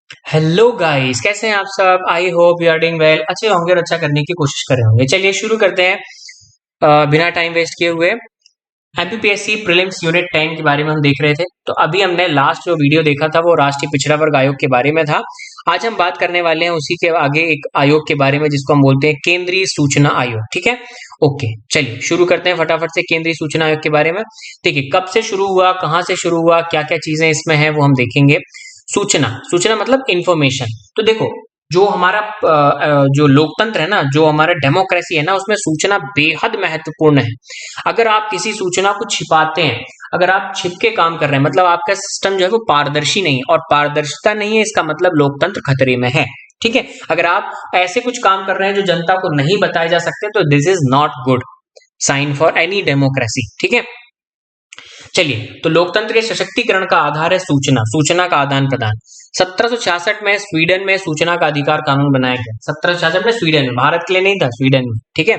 Hello guys, कैसे हैं आप सब। I hope you are doing well. अच्छे होंगे और अच्छा करने की कोशिश कर रहे होंगे। चलिए शुरू करते हैं बिना टाइम वेस्ट किए हुए। एमपीपीएससी प्रीलिम्स यूनिट 10 के बारे में हम देख रहे थे। तो अभी हमने लास्ट जो वीडियो देखा था वो राष्ट्रीय पिछड़ा वर्ग आयोग के बारे में था। आज हम बात करने वाले हैं उसी के आगे एक आयोग के बारे में जिसको हम बोलते हैं केंद्रीय सूचना आयोग। ठीक है, ओके, चलिए शुरू करते हैं फटाफट से केंद्रीय सूचना आयोग के बारे में। देखिए, कब से शुरू हुआ, कहाँ से शुरू हुआ, क्या क्या चीजें इसमें है वो हम देखेंगे। सूचना, सूचना मतलब इंफॉर्मेशन। तो देखो, जो हमारा जो लोकतंत्र है ना, जो हमारा डेमोक्रेसी है ना, उसमें सूचना बेहद महत्वपूर्ण है। अगर आप किसी सूचना को छिपाते हैं, अगर आप छिप के काम कर रहे हैं, मतलब आपका सिस्टम जो है वो पारदर्शी नहीं है, और पारदर्शिता नहीं है इसका मतलब लोकतंत्र खतरे में है। ठीक है, अगर आप ऐसे कुछ काम कर रहे हैं जो जनता को नहीं बताए जा सकते तो this is not good sign for any democracy. ठीक है, चलिए, तो लोकतंत्र के सशक्तिकरण का आधार है सूचना, सूचना का आदान प्रदान। 1766 में स्वीडन में सूचना का अधिकार कानून बनाया गया। 1766 में स्वीडन में, भारत के लिए नहीं था, स्वीडन में। ठीक है,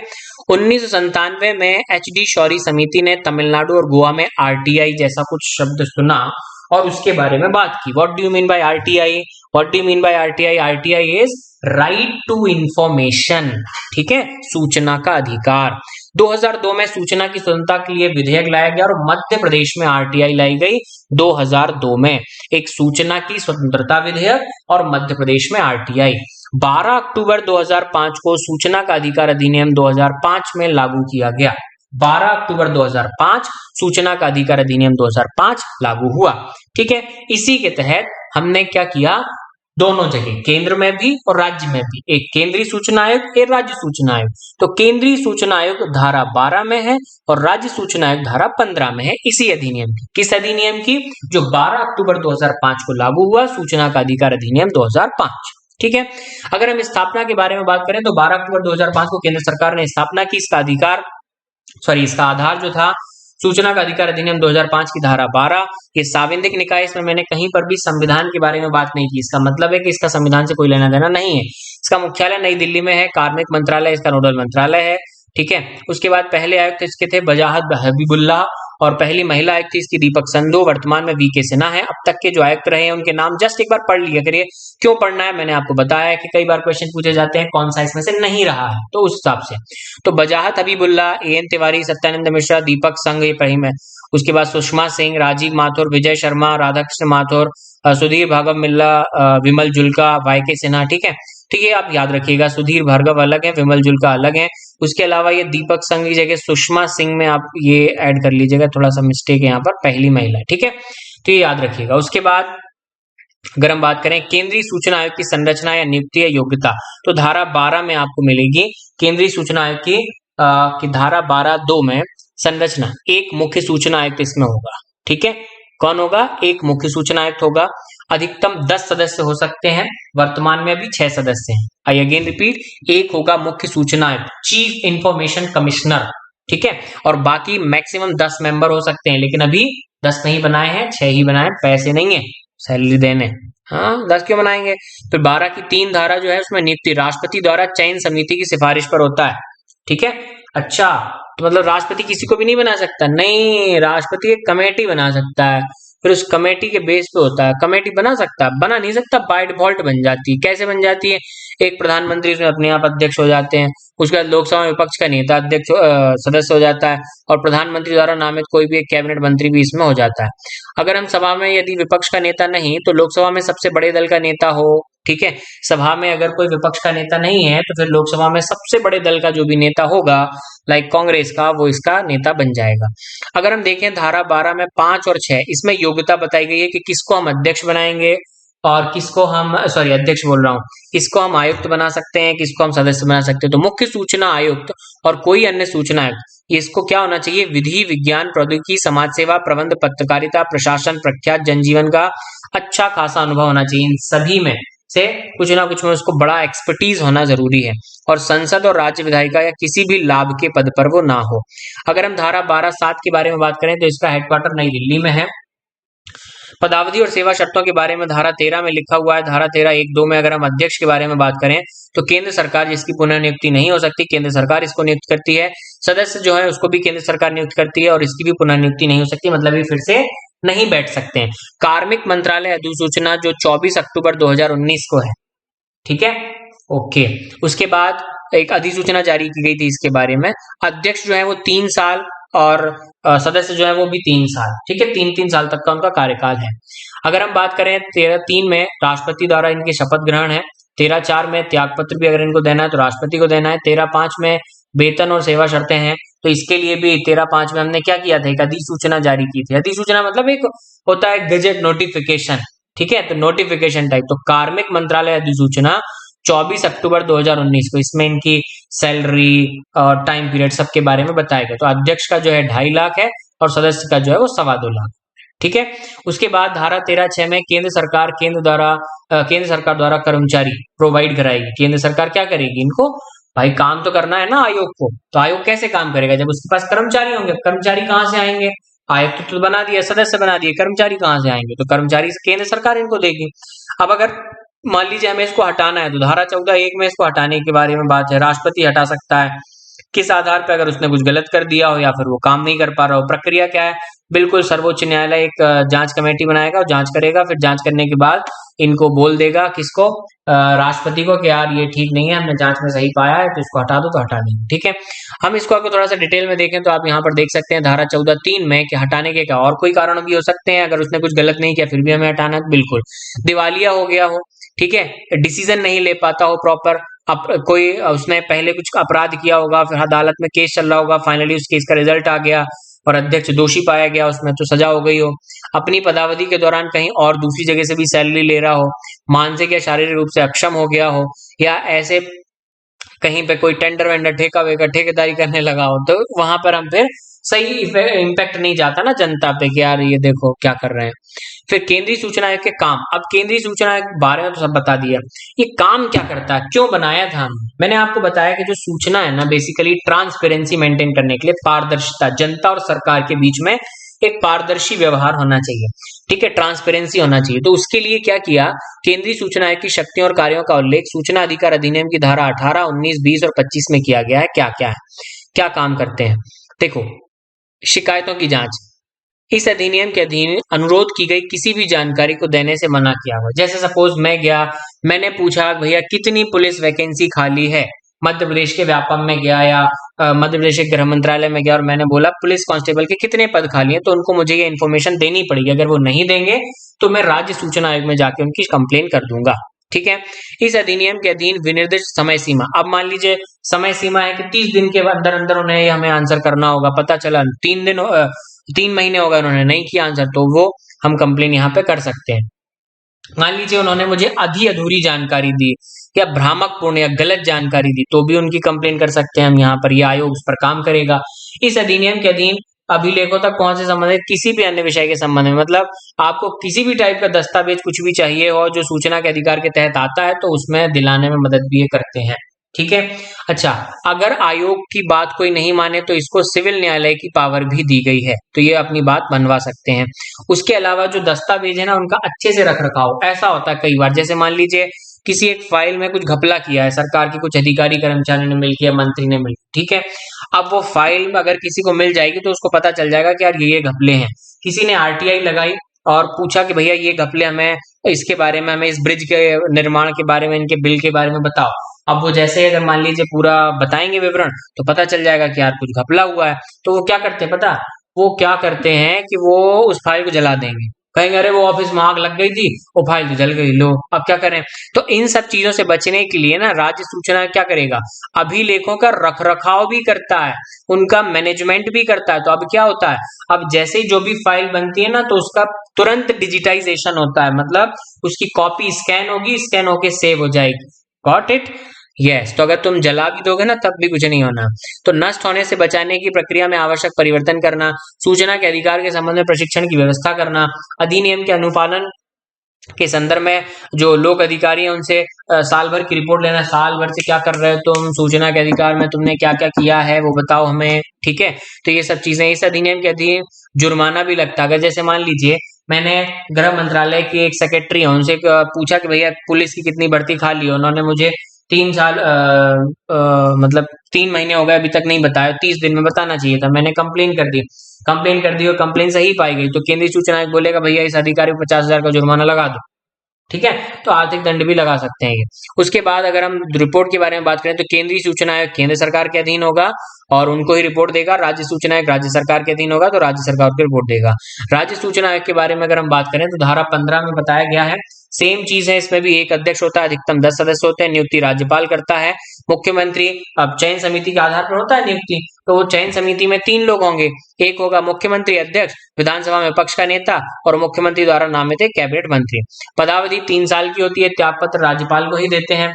1997 में एच डी शौरी समिति ने तमिलनाडु और गोवा में आरटीआई जैसा कुछ शब्द सुना और उसके बारे में बात की। What do you mean by RTI? What do you mean by RTI? RTI is right to information. ठीक है, सूचना का अधिकार। 2002 में सूचना की स्वतंत्रता के लिए विधेयक लाया गया और मध्य प्रदेश में आरटीआई लाई गई। 2002 में एक सूचना की स्वतंत्रता विधेयक और मध्य प्रदेश में आरटीआई। 12 अक्टूबर 2005 को सूचना का अधिकार अधिनियम 2005 में लागू किया गया। 12 अक्टूबर 2005 सूचना का अधिकार अधिनियम 2005 लागू हुआ। ठीक है, इसी के तहत हमने क्या किया, दोनों जगह, केंद्र में भी और राज्य में भी, एक केंद्रीय सूचना आयोग, एक राज्य सूचना आयोग। तो केंद्रीय सूचना आयोग धारा 12 में है और राज्य सूचना आयोग धारा 15 में है, इसी अधिनियम की। किस अधिनियम की? जो 12 अक्टूबर 2005 को लागू हुआ, सूचना का अधिकार अधिनियम 2005। ठीक है, अगर हम स्थापना के बारे में बात करें तो 12 अक्टूबर 2005 को केंद्र सरकार ने स्थापना की। इसका अधिकार, सॉरी, इसका आधार जो था सूचना का अधिकार अधिनियम 2005 की धारा 12। ये सांविधिक निकाय, इसमें मैंने कहीं पर भी संविधान के बारे में बात नहीं की। इसका मतलब है कि इसका संविधान से कोई लेना देना नहीं है। इसका मुख्यालय नई दिल्ली में है। कार्मिक मंत्रालय इसका नोडल मंत्रालय है। ठीक है, उसके बाद पहले आयुक्त इसके थे वजाहत हबीबुल्लाह और पहली महिला आयुक्त थी इसकी दीपक संधू। वर्तमान में वी के सिन्हा है। अब तक के जो आयुक्त रहे हैं उनके नाम जस्ट एक बार पढ़ लिया करिए। क्यों पढ़ना है, मैंने आपको बताया कि कई बार क्वेश्चन पूछे जाते हैं कौन सा इसमें से नहीं रहा है, तो उस हिसाब से। तो वजाहत हबीबुल्लाह, ए एन तिवारी, सत्यानंद मिश्रा, दीपक संघ, ये पढ़ी में। उसके बाद सुषमा सिंह, राजीव माथुर, विजय शर्मा, राधाकृष्ण माथुर, सुधीर भार्गव मिल्ला, विमल जुल्का, वाई के सिन्हा। ठीक है, ठीक है, आप याद रखिएगा, सुधीर भार्गव अलग है, विमल जुल्का अलग है। उसके अलावा ये दीपक संघ की जगह सुषमा सिंह में आप ये ऐड कर लीजिएगा, थोड़ा सा मिस्टेक है यहाँ पर, पहली महिला। ठीक है, तो ये याद रखिएगा। उसके बाद अगर हम बात करें केंद्रीय सूचना आयोग की संरचना या नियुक्ति या योग्यता, तो धारा 12 में आपको मिलेगी केंद्रीय सूचना आयोग की धारा 12(2) में संरचना। एक मुख्य सूचना आयुक्त इसमें होगा। ठीक है, कौन होगा? एक मुख्य सूचना आयुक्त होगा। अधिकतम 10 सदस्य हो सकते हैं, वर्तमान में भी 6 सदस्य हैं। आई अगेन रिपीट, एक होगा मुख्य सूचना आयुक्त, चीफ इंफॉर्मेशन कमिश्नर। ठीक है, और बाकी मैक्सिमम 10 मेंबर हो सकते हैं, लेकिन अभी 10 नहीं बनाए हैं, 6 ही बनाए, पैसे नहीं है सैलरी देने। हाँ, 10 क्यों बनाएंगे? फिर 12 की 3 धारा जो है उसमें नियुक्ति राष्ट्रपति द्वारा चयन समिति की सिफारिश पर होता है। ठीक है, अच्छा, तो मतलब राष्ट्रपति किसी को भी नहीं बना सकता? नहीं, राष्ट्रपति एक कमेटी बना सकता है, फिर उस कमेटी के बेस पे होता है। कमेटी बना सकता है? बना नहीं सकता, बाय डिफॉल्ट बन जाती है। कैसे बन जाती है? एक प्रधानमंत्री उसमें अपने आप अध्यक्ष हो जाते हैं, उसके बाद लोकसभा में विपक्ष का नेता अध्यक्ष सदस्य हो जाता है, और प्रधानमंत्री द्वारा नामित कोई भी एक कैबिनेट मंत्री भी इसमें हो जाता है। अगर हम सभा में यदि विपक्ष का नेता नहीं तो लोकसभा में सबसे बड़े दल का नेता हो। ठीक है, सभा में अगर कोई विपक्ष का नेता नहीं है तो फिर लोकसभा में सबसे बड़े दल का जो भी नेता होगा, लाइक कांग्रेस का, वो इसका नेता बन जाएगा। अगर हम देखें धारा 12 में 5 और 6, इसमें योग्यता बताई गई है कि किसको हम अध्यक्ष बनाएंगे और किसको हम, सॉरी, अध्यक्ष बोल रहा हूँ, किसको हम आयुक्त बना सकते हैं, किसको हम सदस्य बना सकते हैं। तो मुख्य सूचना आयुक्त और कोई अन्य सूचना आयुक्त, इसको क्या होना चाहिए? विधि, विज्ञान, प्रौद्योगिकी, समाज सेवा, प्रबंध, पत्रकारिता, प्रशासन, प्रख्यात जनजीवन का अच्छा खासा अनुभव होना चाहिए। इन सभी में से कुछ ना कुछ में उसको बड़ा एक्सपर्टीज होना जरूरी है, और संसद और राज्य विधायिका या किसी भी लाभ के पद पर वो ना हो। अगर हम धारा 12(7) के बारे में बात करें तो इसका हेडक्वार्टर नई दिल्ली में है। पदावधि और सेवा शर्तों के बारे में धारा 13 में लिखा हुआ है। धारा 13(1)(2) में अगर हम अध्यक्ष के बारे में बात करें तो केंद्र सरकार जिसकी पुनः नियुक्ति नहीं हो सकती, केंद्र सरकार इसको नियुक्त करती है। सदस्य जो है उसको भी केंद्र सरकार नियुक्त करती है और इसकी भी पुनः नियुक्ति नहीं हो सकती, मतलब ये फिर से नहीं बैठ सकते हैं। कार्मिक मंत्रालय अधिसूचना जो 24 अक्टूबर 2019 को है, ठीक है, ओके। उसके बाद एक अधिसूचना जारी की गई थी इसके बारे में। अध्यक्ष जो है वो 3 साल और सदस्य जो है वो भी 3 साल, ठीक है, 3-3 साल तक का उनका कार्यकाल है। अगर हम बात करें 13-3 में राष्ट्रपति द्वारा इनके शपथ ग्रहण है। 13-4 में त्यागपत्र भी अगर इनको देना है तो राष्ट्रपति को देना है। 13-5 में वेतन और सेवा शर्तें हैं, तो इसके लिए भी 13-5 में हमने क्या किया था, एक अधिसूचना जारी की थी। अधिसूचना मतलब एक होता है गजेट नोटिफिकेशन, ठीक है, तो नोटिफिकेशन टाइप। तो कार्मिक मंत्रालय अधिसूचना 24 अक्टूबर 2019 को, इसमें इनकी सैलरी और टाइम पीरियड सबके बारे में बताया गया। तो अध्यक्ष का जो है 2.5 लाख है और सदस्य का जो है वो 2.25 लाख, ठीक है। उसके बाद धारा 13(6) में केंद्र सरकार द्वारा कर्मचारी प्रोवाइड कराएगी। केंद्र सरकार क्या करेगी, इनको भाई काम तो करना है ना आयोग को, तो आयोग कैसे काम करेगा, जब उसके पास कर्मचारी होंगे। कर्मचारी कहाँ से आएंगे, आयोग तो बना दिया, सदस्य बना दिए, कर्मचारी कहाँ से आएंगे, तो कर्मचारी केंद्र सरकार इनको देगी। अब अगर मान लीजिए हमें इसको हटाना है तो धारा 14(1) में इसको हटाने के बारे में बात है। राष्ट्रपति हटा सकता है, किस आधार पर, अगर उसने कुछ गलत कर दिया हो या फिर वो काम नहीं कर पा रहा हो। प्रक्रिया क्या है, बिल्कुल सर्वोच्च न्यायालय एक जांच कमेटी बनाएगा और जांच करेगा, फिर जांच करने के बाद इनको बोल देगा, किसको, राष्ट्रपति को, कि यार ये ठीक नहीं है, हमने जांच में सही पाया है, तो इसको हटा दो, तो हटा देंगे, ठीक है। हम इसको अगर थोड़ा सा डिटेल में देखें तो आप यहाँ पर देख सकते हैं धारा 14(3) में कि हटाने के क्या और कोई कारण भी हो सकते हैं। अगर उसने कुछ गलत नहीं किया फिर भी हमें हटाना है, बिल्कुल। दिवालिया हो गया हो, ठीक है, डिसीजन नहीं ले पाता हो प्रॉपर, कोई उसने पहले कुछ अपराध किया होगा, फिर अदालत में केस चल रहा होगा, फाइनली उस केस का रिजल्ट आ गया और अध्यक्ष दोषी पाया गया, उसमें तो सजा हो गई हो। अपनी पदावधि के दौरान कहीं और दूसरी जगह से भी सैलरी ले रहा हो, मानसिक या शारीरिक रूप से अक्षम हो गया हो, या ऐसे कहीं पे कोई टेंडर वेंडर ठेका वेका ठेकेदारी करने लगा हो, तो वहां पर हम फिर सही इम्पैक्ट नहीं जाता ना जनता पे कि यार ये देखो क्या कर रहे हैं। फिर केंद्रीय सूचना आयोग के काम। अब केंद्रीय सूचना आयोग के बारे में तो सब बता दिया, ये काम क्या करता है, क्यों बनाया था हमने। मैंने आपको बताया कि जो सूचना है ना, बेसिकली ट्रांसपेरेंसी मेंटेन करने के लिए, पारदर्शिता, जनता और सरकार के बीच में एक पारदर्शी व्यवहार होना चाहिए, ठीक है, ट्रांसपेरेंसी होना चाहिए। तो उसके लिए क्या किया, केंद्रीय सूचना आयोग की शक्तियों और कार्यों का उल्लेख सूचना अधिकार अधिनियम की धारा 18, 19, 20 और 25 में किया गया है। क्या क्या है, क्या काम करते हैं, देखो। शिकायतों की जांच, इस अधिनियम के अधीन अनुरोध की गई किसी भी जानकारी को देने से मना किया हुआ। जैसे सपोज मैं गया, मैंने पूछा भैया कितनी पुलिस वैकेंसी खाली है, मध्य प्रदेश के व्यापम में गया या मध्य प्रदेश के गृह मंत्रालय में गया और मैंने बोला पुलिस कांस्टेबल के कितने पद खाली हैं, तो उनको मुझे ये इन्फॉर्मेशन देनी पड़ेगी। अगर वो नहीं देंगे तो मैं राज्य सूचना आयोग में जाके उनकी कंप्लेन कर दूंगा, ठीक है। इस अधिनियम के अधीन विनिर्दिष्ट समय सीमा, अब मान लीजिए समय सीमा है कि 30 दिन के अंदर अंदर उन्हें हमें आंसर करना होगा, पता चला 3 महीने हो गए उन्होंने नहीं किया आंसर, तो वो हम कंप्लेन यहाँ पे कर सकते हैं। मान लीजिए उन्होंने मुझे आधी अधूरी जानकारी दी या भ्रामक पूर्ण या गलत जानकारी दी, तो भी उनकी कंप्लेन कर सकते हैं हम यहाँ पर, ये आयोग उस पर काम करेगा। इस अधिनियम के अधीन अभिलेखों तक पहुंच से संबंधित किसी भी अन्य विषय के संबंध में, मतलब आपको किसी भी टाइप का दस्तावेज कुछ भी चाहिए हो जो सूचना के अधिकार के तहत आता है, तो उसमें दिलाने में मदद भी ये करते हैं, ठीक है। अच्छा, अगर आयोग की बात कोई नहीं माने तो इसको सिविल न्यायालय की पावर भी दी गई है, तो ये अपनी बात मनवा सकते हैं। उसके अलावा जो दस्तावेज है ना, उनका अच्छे से रख रखाव, ऐसा होता है कई बार, जैसे मान लीजिए किसी एक फाइल में कुछ घपला किया है, सरकार के कुछ अधिकारी कर्मचारी ने मिलकर या मंत्री ने मिलकर, ठीक है। अब वो फाइल अगर किसी को मिल जाएगी तो उसको पता चल जाएगा कि यार ये घपले हैं। किसी ने आरटीआई लगाई और पूछा कि भैया ये घपले हमें, इसके बारे में हमें, इस ब्रिज के निर्माण के बारे में, इनके बिल के बारे में बताओ। अब वो जैसे अगर मान लीजिए पूरा बताएंगे विवरण, तो पता चल जाएगा कि यार कुछ घपला हुआ है। तो वो क्या करते हैं पता, वो क्या करते हैं कि वो उस फाइल को जला देंगे, कहेंगे अरे वो ऑफिस में आग लग गई थी, वो फाइल तो जल गई, लो अब क्या करें। तो इन सब चीजों से बचने के लिए ना राज्य सूचना क्या करेगा, अभिलेखों का रख रखाव भी करता है, उनका मैनेजमेंट भी करता है। तो अब क्या होता है, अब जैसे ही जो भी फाइल बनती है ना, तो उसका तुरंत डिजिटाइजेशन होता है, मतलब उसकी कॉपी स्कैन होगी, स्कैन होके सेव हो जाएगी। Got it, yes. तो अगर तुम जला भी दोगे ना तब भी कुछ नहीं होना। तो नष्ट होने से बचाने की प्रक्रिया में आवश्यक परिवर्तन करना, सूचना के अधिकार के संबंध में प्रशिक्षण की व्यवस्था करना, अधिनियम के अनुपालन के संदर्भ में जो लोक अधिकारी हैं उनसे साल भर की रिपोर्ट लेना, साल भर से क्या कर रहे हो तुम, सूचना के अधिकार में तुमने क्या क्या किया है वो बताओ हमें, ठीक है। तो ये सब चीजें, इस अधिनियम के अधीन जुर्माना भी लगता है। अगर जैसे मान लीजिए मैंने गृह मंत्रालय के एक सेक्रेटरी है, उनसे पूछा कि भैया पुलिस की कितनी भर्ती खाली है, उन्होंने मुझे 3 साल मतलब 3 महीने हो गए अभी तक नहीं बताया, 30 दिन में बताना चाहिए था। मैंने कंप्लेन कर दी और कंप्लेन सही पाई गई तो केंद्रीय सूचना आयोग बोलेगा भैया इस अधिकारी को 50,000 का जुर्माना लगा दो, ठीक है, तो आर्थिक दंड भी लगा सकते हैं ये। उसके बाद अगर हम रिपोर्ट के बारे में बात करें तो केंद्रीय सूचना आयोग केंद्र सरकार के अधीन होगा और उनको ही रिपोर्ट देगा। राज्य सूचना आयोग राज्य सरकार के अधीन होगा तो राज्य सरकार को रिपोर्ट देगा। राज्य सूचना आयोग के बारे में अगर हम बात करें तो धारा 15 में बताया गया है, सेम चीज है, इसमें भी एक अध्यक्ष होता है, अधिकतम 10 सदस्य होते हैं, नियुक्ति राज्यपाल करता है। मुख्यमंत्री, अब चयन समिति के आधार पर होता है नियुक्ति, तो वो चयन समिति में 3 लोग होंगे, एक होगा मुख्यमंत्री अध्यक्ष, विधानसभा में विपक्ष का नेता और मुख्यमंत्री द्वारा नामित एक कैबिनेट मंत्री। पदावधि 3 साल की होती है, त्यागपत्र राज्यपाल को ही देते हैं,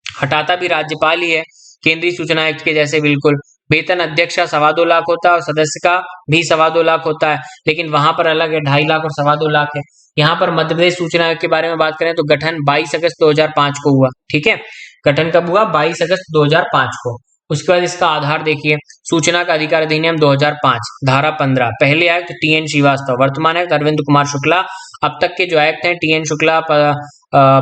हटाता भी राज्यपाल ही है, केंद्रीय सूचना आयुक्त के जैसे बिल्कुल। वेतन अध्यक्ष का 2.25 लाख होता है और सदस्य का भी 2.25 लाख होता है, लेकिन वहां पर अलग है, 2.5 लाख और 2.25 लाख है। यहाँ पर मध्य प्रदेश सूचना आयोग के बारे में बात करें तो गठन 22 अगस्त 2005 को हुआ, ठीक है, गठन कब हुआ, 22 अगस्त 2005 को। उसके बाद इसका आधार देखिए, सूचना का अधिकार अधिनियम 2005 धारा 15, पहले आयुक्त TN श्रीवास्तव, वर्तमान आयुक्त अरविंद कुमार शुक्ला। अब तक के जो आयुक्त हैं TN शुक्ला,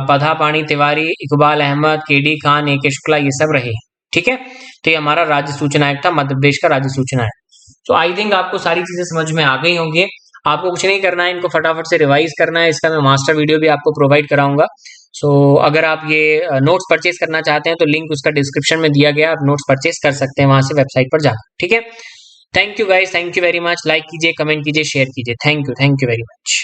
पधा पाणी तिवारी, इकबाल अहमद, KD खान, AK शुक्ला, ये सब रहे, ठीक है। तो ये हमारा राज्य सूचना आयोग था, मध्य प्रदेश का राज्य सूचना आयोग। तो आई थिंक आपको सारी चीजें समझ में आ गई होंगी। आपको कुछ नहीं करना है, इनको फटाफट से रिवाइज करना है। इसका मैं मास्टर वीडियो भी आपको प्रोवाइड कराऊंगा। अगर आप ये नोट्स परचेज करना चाहते हैं तो लिंक उसका डिस्क्रिप्शन में दिया गया, आप नोट्स परचेज कर सकते हैं वहां से वेबसाइट पर जाकर, ठीक है। Thank you guys, thank you very much. Like कीजिए, कमेंट कीजिए, शेयर कीजिए। Thank you very much.